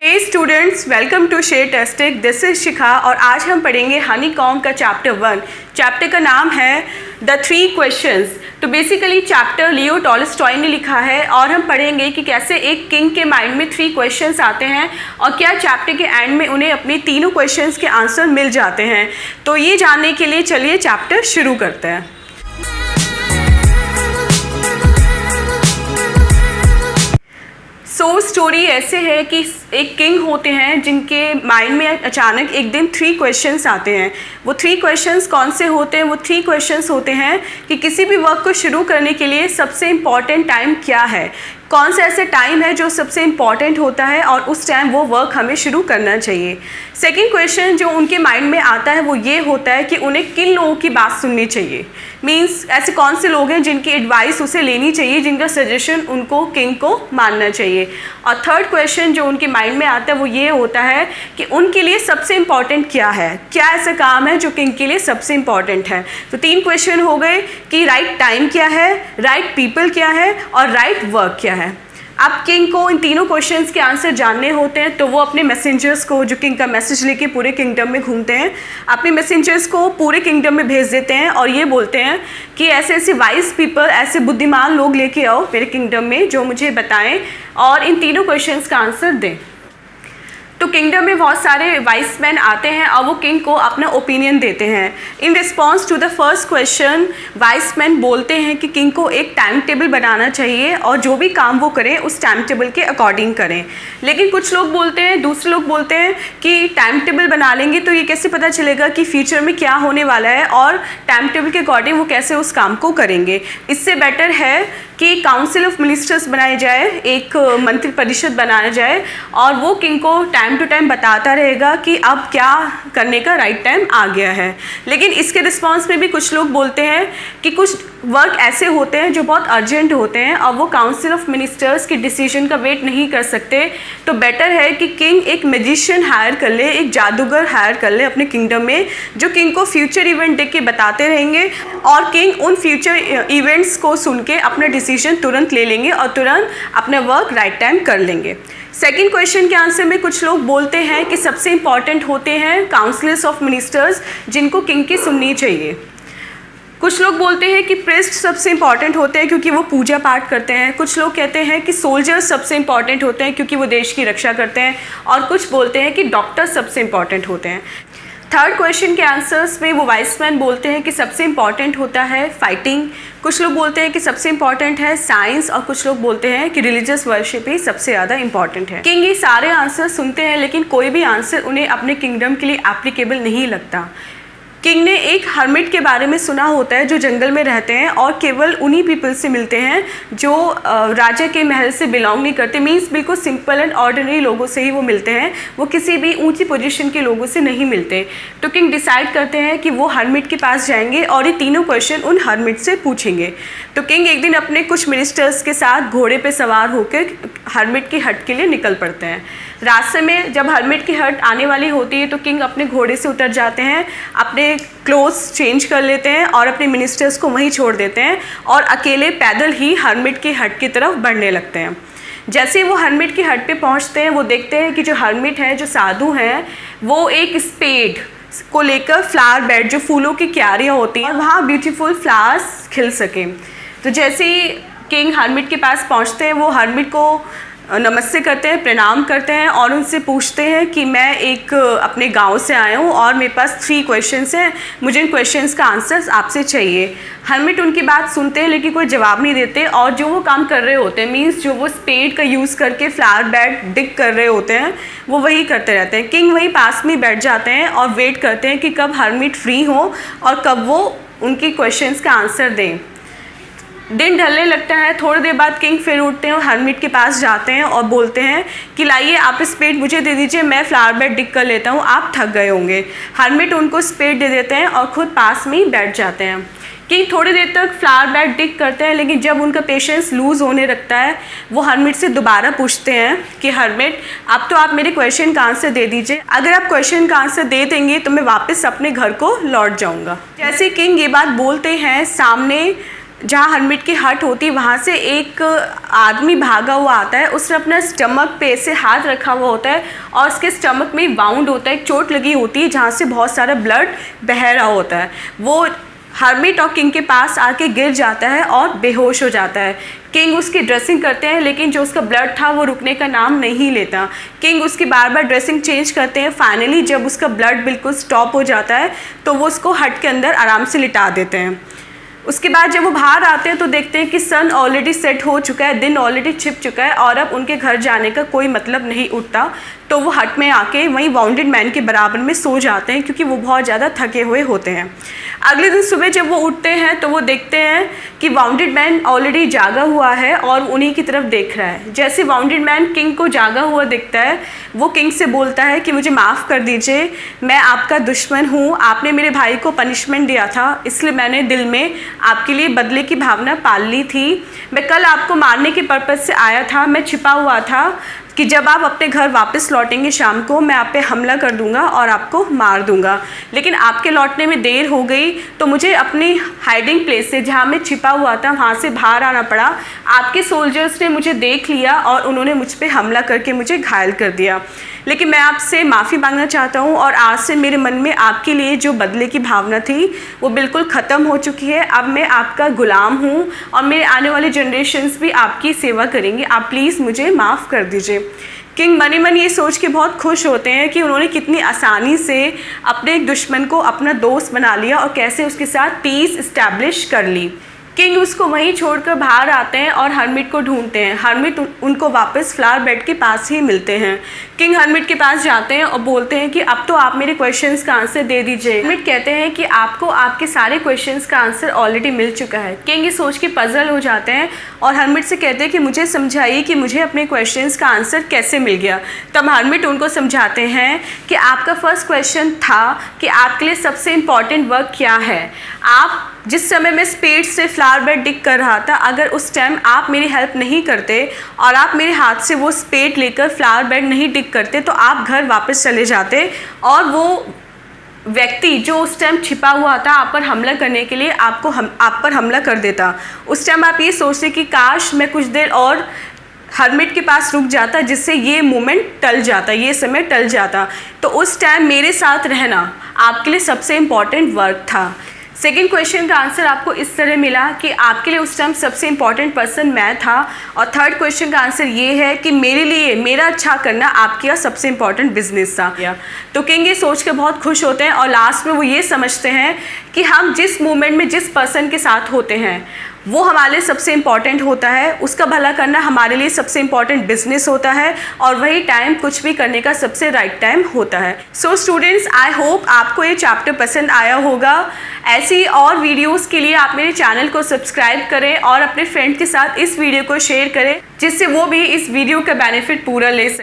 Hey students, welcome to शेयरtastic। This is Shikha और आज हम पढ़ेंगे हनीकॉम्ब का चैप्टर 1। चैप्टर का नाम है द 3 क्वेश्चंस। तो बेसिकली चैप्टर लियो टॉलस्टॉय ने लिखा है और हम पढ़ेंगे कि कैसे एक किंग के माइंड में 3 क्वेश्चंस आते हैं और क्या चैप्टर के एंड में उन्हें अपने तीनों क्वेश्चंस के आंसर मिल जाते हैं। तो ये जानने के लिए चलिए चैप्टर शुरू करते हैं। स्टोरी ऐसे है कि एक किंग होते हैं जिनके माइंड में अचानक एक दिन 3 क्वेश्चंस आते हैं। वो 3 क्वेश्चंस कौन से होते हैं? वो 3 क्वेश्चंस होते हैं कि किसी भी वर्क को शुरू करने के लिए सबसे इम्पॉर्टेंट टाइम क्या है, कौन सा ऐसे टाइम है जो सबसे इम्पॉर्टेंट होता है और उस टाइम वो वर्क हमें शुरू करना चाहिए। सेकंड क्वेश्चन जो उनके माइंड में आता है वो ये होता है कि उन्हें किन लोगों की बात सुननी चाहिए, मीन्स ऐसे कौन से लोग हैं जिनकी एडवाइस उसे लेनी चाहिए, जिनका सजेशन उनको किंग को मानना चाहिए। और थर्ड क्वेश्चन जो उनके माइंड में आता है वो ये होता है कि उनके लिए सबसे इम्पॉर्टेंट क्या है, क्या ऐसा काम है जो किंग के लिए सबसे इम्पॉर्टेंट है। तो 3 क्वेश्चन हो गए कि राइट टाइम क्या है, राइट पीपल क्या है और राइट वर्क क्या है। अब किंग को इन तीनों क्वेश्चंस के आंसर जानने होते हैं तो वो अपने मैसेंजर्स को, जो किंग का मैसेज लेके पूरे किंगडम में घूमते हैं, अपने मैसेंजर्स को पूरे किंगडम में भेज देते हैं और ये बोलते हैं कि ऐसे ऐसे वाइज पीपल, ऐसे बुद्धिमान लोग लेके आओ मेरे किंगडम में जो मुझे बताएं और इन तीनों क्वेश्चंस का आंसर दें। तो किंगडम में बहुत सारे वाइस मैन आते हैं और वो किंग को अपना ओपिनियन देते हैं। In response to the first question vice man बोलते हैं कि किंग को एक टाइम टेबल बनाना चाहिए और जो भी काम वो करें उस टाइम टेबल के अकॉर्डिंग करें। लेकिन कुछ लोग बोलते हैं, दूसरे लोग बोलते हैं कि टाइम टेबल बना लेंगे तो ये कैसे पता चलेगा कि फ्यूचर में क्या होने वाला है और टाइम टेबल के अकॉर्डिंग वो कैसे उस काम को करेंगे। इससे बेटर है कि काउंसिल ऑफ मिनिस्टर्स बनाए जाए, एक मंत्री परिषद बनाया जाए और वो किंग को टाइम टू टाइम बताता रहेगा कि अब क्या करने का राइट टाइम आ गया है। लेकिन इसके रिस्पॉन्स में भी कुछ लोग बोलते हैं कि कुछ वर्क ऐसे होते हैं जो बहुत अर्जेंट होते हैं और वो काउंसिल ऑफ मिनिस्टर्स के डिसीजन का वेट नहीं कर सकते, तो बेटर है कि किंग एक मैजिशियन हायर कर ले, एक जादूगर हायर कर ले अपने किंगडम में, जो किंग को फ्यूचर इवेंट देख के बताते रहेंगे और किंग उन फ्यूचर इवेंट्स को सुन के अपना डिसीजन तुरंत ले लेंगे और तुरंत अपना वर्क राइट टाइम कर लेंगे। सेकेंड क्वेश्चन के आंसर में कुछ लोग बोलते हैं कि सबसे इंपॉर्टेंट होते हैं काउंसिलर्स ऑफ मिनिस्टर्स, जिनको किंग की सुननी चाहिए। कुछ लोग बोलते हैं कि प्रीस्ट सबसे इंपॉर्टेंट होते हैं क्योंकि वो पूजा पाठ करते हैं। कुछ लोग कहते हैं कि सोल्जर्स सबसे इंपॉर्टेंट होते हैं क्योंकि वो देश की रक्षा करते हैं और कुछ बोलते हैं कि डॉक्टर्स सबसे इंपॉर्टेंट होते हैं। थर्ड क्वेश्चन के आंसर्स में वो वाइस मैन बोलते हैं कि सबसे इंपॉर्टेंट होता है फाइटिंग, कुछ लोग बोलते हैं कि सबसे इंपॉर्टेंट है साइंस और कुछ लोग बोलते हैं कि रिलीजियस वर्शिप ही सबसे ज़्यादा इंपॉर्टेंट है। किंग ये सारे आंसर सुनते हैं लेकिन कोई भी आंसर उन्हें अपने किंगडम के लिए एप्लीकेबल नहीं लगता। किंग ने एक हर्मिट के बारे में सुना होता है जो जंगल में रहते हैं और केवल उन्हीं पीपल से मिलते हैं जो राजा के महल से बिलोंग नहीं करते, मीन्स बिल्कुल सिंपल एंड ऑर्डिनरी लोगों से ही वो मिलते हैं, वो किसी भी ऊंची पोजीशन के लोगों से नहीं मिलते। तो किंग डिसाइड करते हैं कि वो हर्मिट के पास जाएंगे और ये तीनों क्वेश्चन उन हर्मिट से पूछेंगे। तो किंग एक दिन अपने कुछ मिनिस्टर्स के साथ घोड़े पर सवार होकर हर्मिट की हट के लिए निकल पड़ते हैं। रास्ते में जब हर्मिट की हट आने वाली होती है तो किंग अपने घोड़े से उतर जाते हैं, अपने क्लोथ्स चेंज कर लेते हैं और अपने मिनिस्टर्स को वहीं छोड़ देते हैं और अकेले पैदल ही हर्मिट की हट की तरफ बढ़ने लगते हैं। जैसे वो हर्मिट की हट पे पहुंचते हैं वो देखते हैं कि जो हर्मिट है, जो साधु हैं, वो एक स्पेड को लेकर फ्लावर बेड, जो फूलों की क्यारियाँ होती हैं, वहाँ ब्यूटीफुल फ्लावर्स खिल सकें। तो जैसे ही किंग हर्मिट के पास पहुँचते हैं वो हर्मिट को नमस्ते करते हैं, प्रणाम करते हैं और उनसे पूछते हैं कि मैं एक अपने गांव से आया हूँ और मेरे पास 3 क्वेश्चंस हैं, मुझे इन क्वेश्चंस का आंसर्स आपसे चाहिए। हर्मिट उनकी बात सुनते हैं लेकिन कोई जवाब नहीं देते और जो वो काम कर रहे होते हैं, मीन्स जो वो स्पेड का यूज़ करके फ्लावर बेड डिग कर रहे होते हैं, वो वही करते रहते हैं। किंग वहीं पास में बैठ जाते हैं और वेट करते हैं कि कब हर्मिट फ्री हो और कब वो उनकी क्वेश्चंस का आंसर दें। दिन ढलने लगता है, थोड़ी देर बाद किंग फिर उठते हैं और हर्मिट के पास जाते हैं और बोलते हैं कि लाइए आप स्पेड मुझे दे दीजिए, मैं फ्लावर बेड डिग कर लेता हूँ, आप थक गए होंगे। हर्मिट उनको स्पेड दे देते हैं और खुद पास में ही बैठ जाते हैं। किंग थोड़ी देर तक फ्लावर बेड डिग करते हैं लेकिन जब उनका पेशेंस लूज़ होने लगता है वो हर्मिट से दोबारा पूछते हैं कि हर्मिट अब तो आप मेरे क्वेश्चन का आंसर दे दीजिए, अगर आप क्वेश्चन का आंसर दे देंगे तो मैं वापस अपने घर को लौट जाऊँगा। जैसे किंग ये बात बोलते हैं सामने जहाँ हर्मिट की हट होती है वहाँ से एक आदमी भागा हुआ आता है। उसने अपना स्टमक पे ऐसे हाथ रखा हुआ होता है और उसके स्टमक में वाउंड होता है, एक चोट लगी होती है जहाँ से बहुत सारा ब्लड बह रहा होता है। वो हर्मिट और किंग के पास आके गिर जाता है और बेहोश हो जाता है। किंग उसकी ड्रेसिंग करते हैं लेकिन जो उसका ब्लड था वो रुकने का नाम नहीं लेता। किंग उसकी बार बार ड्रेसिंग चेंज करते हैं। फाइनली जब उसका ब्लड बिल्कुल स्टॉप हो जाता है तो वो उसको हट के अंदर आराम से लिटा देते हैं। उसके बाद जब वो बाहर आते हैं तो देखते हैं कि सन ऑलरेडी सेट हो चुका है, दिन ऑलरेडी छिप चुका है और अब उनके घर जाने का कोई मतलब नहीं उठता। तो वो हट में आके वहीं वाउंडेड मैन के बराबर में सो जाते हैं क्योंकि वो बहुत ज़्यादा थके हुए होते हैं। अगले दिन सुबह जब वो उठते हैं तो वो देखते हैं कि वाउंडेड मैन ऑलरेडी जागा हुआ है और उन्हीं की तरफ देख रहा है। जैसे वाउंडेड मैन किंग को जागा हुआ दिखता है वो किंग से बोलता है कि मुझे माफ़ कर दीजिए, मैं आपका दुश्मन हूँ, आपने मेरे भाई को पनिशमेंट दिया था इसलिए मैंने दिल में आपके लिए बदले की भावना पाल ली थी। मैं कल आपको मारने के पर्पज़ से आया था, मैं छिपा हुआ था कि जब आप अपने घर वापस लौटेंगे शाम को मैं आप पे हमला कर दूंगा और आपको मार दूंगा, लेकिन आपके लौटने में देर हो गई तो मुझे अपनी हाइडिंग प्लेस से जहाँ मैं छिपा हुआ था वहाँ से बाहर आना पड़ा। आपके सोल्जर्स ने मुझे देख लिया और उन्होंने मुझ पे हमला करके मुझे घायल कर दिया, लेकिन मैं आपसे माफ़ी मांगना चाहता हूँ और आज से मेरे मन में आपके लिए जो बदले की भावना थी वो बिल्कुल ख़त्म हो चुकी है। अब मैं आपका ग़ुलाम हूँ और मेरे आने वाले जनरेशन्स भी आपकी सेवा करेंगे, आप प्लीज़ मुझे माफ़ कर दीजिए। किंग मनी मन ये सोच के बहुत खुश होते हैं कि उन्होंने कितनी आसानी से अपने एक दुश्मन को अपना दोस्त बना लिया और कैसे उसके साथ पीस इस्टेब्लिश कर ली। किंग उसको वहीं छोड़कर बाहर आते हैं और हर्मिट को ढूंढते हैं। हर्मिट उनको वापस फ्लावर बेड के पास ही मिलते हैं। किंग हर्मिट के पास जाते हैं और बोलते हैं कि अब तो आप मेरे क्वेश्चंस का आंसर दे दीजिए। हर्मिट कहते हैं कि आपको आपके सारे क्वेश्चंस का आंसर ऑलरेडी मिल चुका है। किंग ये सोच के पजल हो जाते हैं और हर्मिट से कहते हैं कि मुझे समझाइए कि मुझे अपने क्वेश्चंस का आंसर कैसे मिल गया। तब हर्मिट उनको समझाते हैं कि आपका फर्स्ट क्वेश्चन था कि आपके लिए सबसे इम्पॉर्टेंट वर्क क्या है। आप जिस समय मैं स्पीड से फ्लावर बेड डिग कर रहा था, अगर उस टाइम आप मेरी हेल्प नहीं करते और आप मेरे हाथ से वो स्पेड लेकर फ्लावर बेड नहीं डिग करते तो आप घर वापस चले जाते और वो व्यक्ति जो उस टाइम छिपा हुआ था आप पर हमला करने के लिए आप पर हमला कर देता। उस टाइम आप ये सोचते कि काश मैं कुछ देर और हर्मिट के पास रुक जाता जिससे ये मोमेंट टल जाता, ये समय टल जाता। तो उस टाइम मेरे साथ रहना आपके लिए सबसे इम्पॉर्टेंट वर्क था। सेकेंड क्वेश्चन का आंसर आपको इस तरह मिला कि आपके लिए उस टाइम सबसे इम्पॉर्टेंट पर्सन मैं था। और थर्ड क्वेश्चन का आंसर ये है कि मेरे लिए मेरा अच्छा करना आपका सबसे इम्पॉर्टेंट बिजनेस था। तो किंग ये सोच के बहुत खुश होते हैं और लास्ट में वो ये समझते हैं कि हम जिस मोमेंट में जिस पर्सन के साथ होते हैं वो हमारे लिए सबसे इम्पॉर्टेंट होता है, उसका भला करना हमारे लिए सबसे इम्पॉर्टेंट बिजनेस होता है और वही टाइम कुछ भी करने का सबसे राइट टाइम होता है। सो स्टूडेंट्स, आई होप आपको ये चैप्टर पसंद आया होगा। ऐसी और वीडियोस के लिए आप मेरे चैनल को सब्सक्राइब करें और अपने फ्रेंड के साथ इस वीडियो को शेयर करें जिससे वो भी इस वीडियो का बेनिफिट पूरा ले सकें।